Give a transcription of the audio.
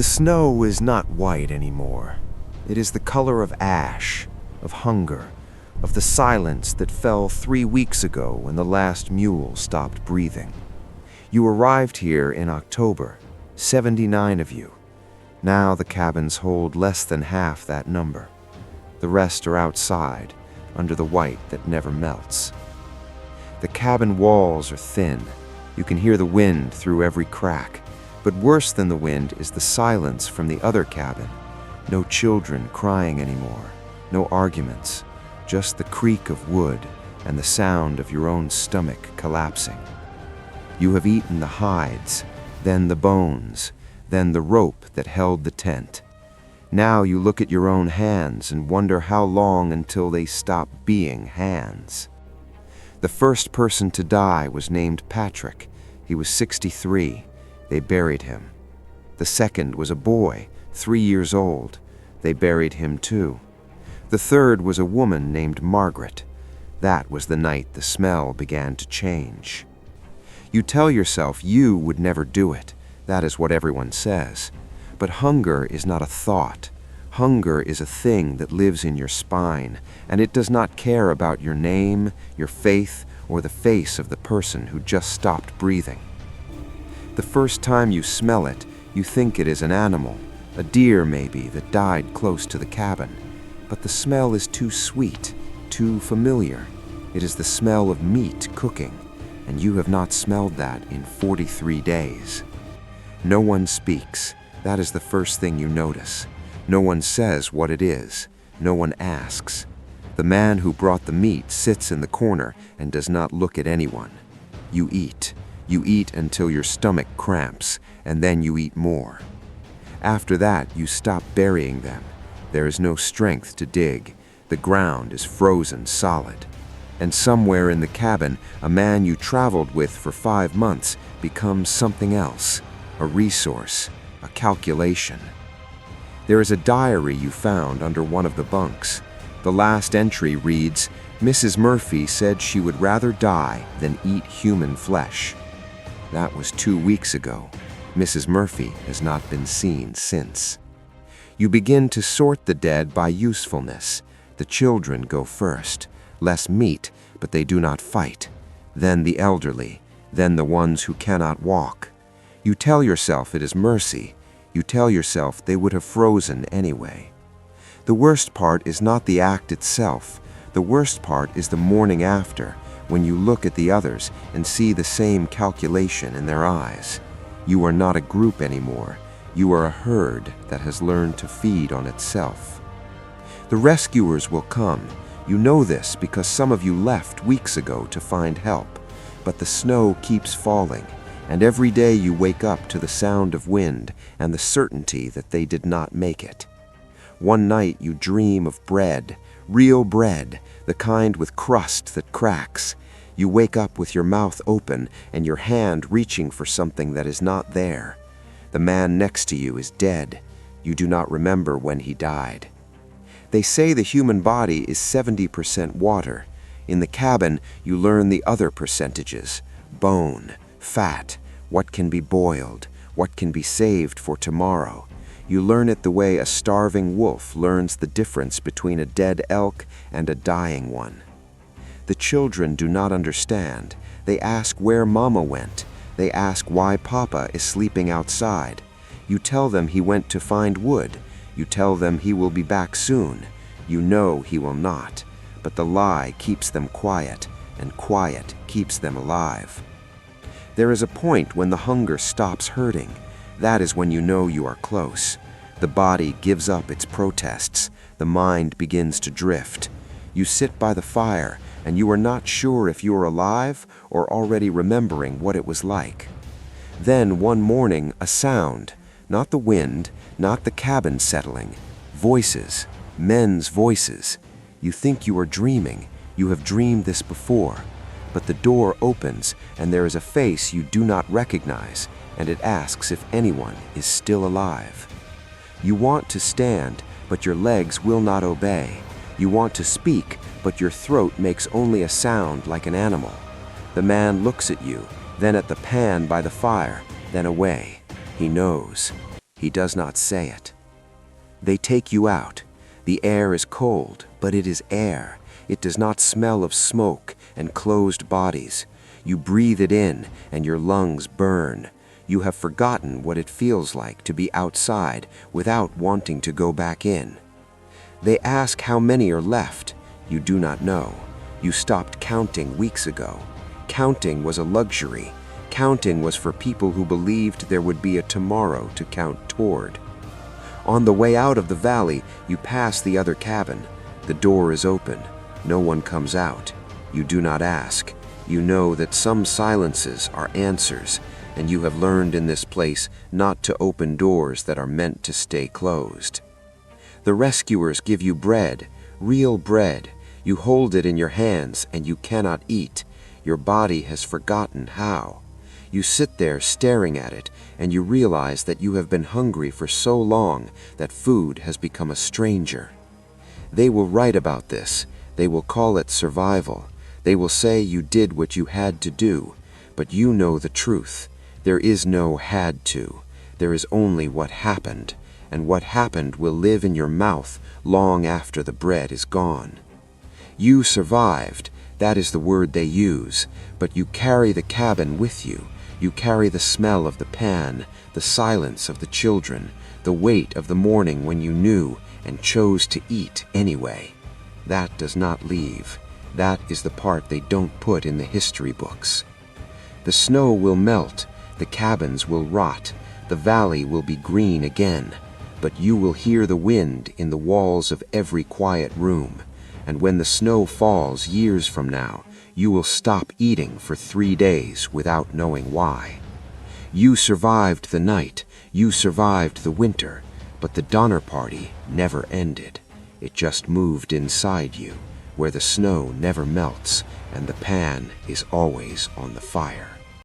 The snow is not white anymore. It is the color of ash, of hunger, of the silence that fell 3 weeks ago when the last mule stopped breathing. You arrived here in October, 79 of you. Now the cabins hold less than half that number. The rest are outside, under the white that never melts. The cabin walls are thin. You can hear the wind through every crack. But worse than the wind is the silence from the other cabin. No children crying anymore, no arguments, just the creak of wood and the sound of your own stomach collapsing. You have eaten the hides, then the bones, then the rope that held the tent. Now you look at your own hands and wonder how long until they stop being hands. The first person to die was named Patrick. He was 63. They buried him. The second was a boy, 3 years old. They buried him too. The third was a woman named Margaret. That was the night the smell began to change. You tell yourself you would never do it. That is what everyone says. But hunger is not a thought. Hunger is a thing that lives in your spine, and it does not care about your name, your faith, or the face of the person who just stopped breathing. The first time you smell it, you think it is an animal, a deer maybe, that died close to the cabin. But the smell is too sweet, too familiar. It is the smell of meat cooking, and you have not smelled that in 43 days. No one speaks. That is the first thing you notice. No one says what it is. No one asks. The man who brought the meat sits in the corner and does not look at anyone. You eat. You eat until your stomach cramps, and then you eat more. After that, you stop burying them. There is no strength to dig. The ground is frozen solid. And somewhere in the cabin, a man you traveled with for 5 months becomes something else, a resource, a calculation. There is a diary you found under one of the bunks. The last entry reads, "Mrs. Murphy said she would rather die than eat human flesh." That was 2 weeks ago. Mrs. Murphy has not been seen since. You begin to sort the dead by usefulness. The children go first. Less meat, but they do not fight. Then the elderly. Then the ones who cannot walk. You tell yourself it is mercy. You tell yourself they would have frozen anyway. The worst part is not the act itself. The worst part is the morning after, when you look at the others and see the same calculation in their eyes. You are not a group anymore. You are a herd that has learned to feed on itself. The rescuers will come. You know this because some of you left weeks ago to find help. But the snow keeps falling, and every day you wake up to the sound of wind and the certainty that they did not make it. One night you dream of bread, real bread, the kind with crust that cracks. You wake up with your mouth open and your hand reaching for something that is not there. The man next to you is dead. You do not remember when he died. They say the human body is 70% water. In the cabin, you learn the other percentages: bone, fat, what can be boiled, what can be saved for tomorrow. You learn it the way a starving wolf learns the difference between a dead elk and a dying one. The children do not understand. They ask where Mama went. They ask why Papa is sleeping outside. You tell them he went to find wood. You tell them he will be back soon. You know he will not. But the lie keeps them quiet, and quiet keeps them alive. There is a point when the hunger stops hurting. That is when you know you are close. The body gives up its protests. The mind begins to drift. You sit by the fire, and you are not sure if you are alive or already remembering what it was like. Then one morning, a sound, not the wind, not the cabin settling, voices, men's voices. You think you are dreaming. You have dreamed this before. But the door opens, and there is a face you do not recognize, and it asks if anyone is still alive. You want to stand, but your legs will not obey. You want to speak, but your throat makes only a sound like an animal. The man looks at you, then at the pan by the fire, then away. He knows. He does not say it. They take you out. The air is cold, but it is air. It does not smell of smoke and closed bodies. You breathe it in, and your lungs burn. You have forgotten what it feels like to be outside without wanting to go back in. They ask how many are left. You do not know. You stopped counting weeks ago. Counting was a luxury. Counting was for people who believed there would be a tomorrow to count toward. On the way out of the valley, you pass the other cabin. The door is open. No one comes out. You do not ask. You know that some silences are answers, and you have learned in this place not to open doors that are meant to stay closed. The rescuers give you bread, real bread. You hold it in your hands and you cannot eat. Your body has forgotten how. You sit there staring at it, and you realize that you have been hungry for so long that food has become a stranger. They will write about this. They will call it survival. They will say you did what you had to do, but you know the truth. There is no had to. There is only what happened, and what happened will live in your mouth long after the bread is gone. You survived. That is the word they use, but you carry the cabin with you. You carry the smell of the pan, the silence of the children, the weight of the morning when you knew and chose to eat anyway. That does not leave. That is the part they don't put in the history books. The snow will melt, the cabins will rot, the valley will be green again, but you will hear the wind in the walls of every quiet room, and when the snow falls years from now, you will stop eating for 3 days without knowing why. You survived the night, you survived the winter, but the Donner Party never ended. It just moved inside you, where the snow never melts and the pan is always on the fire.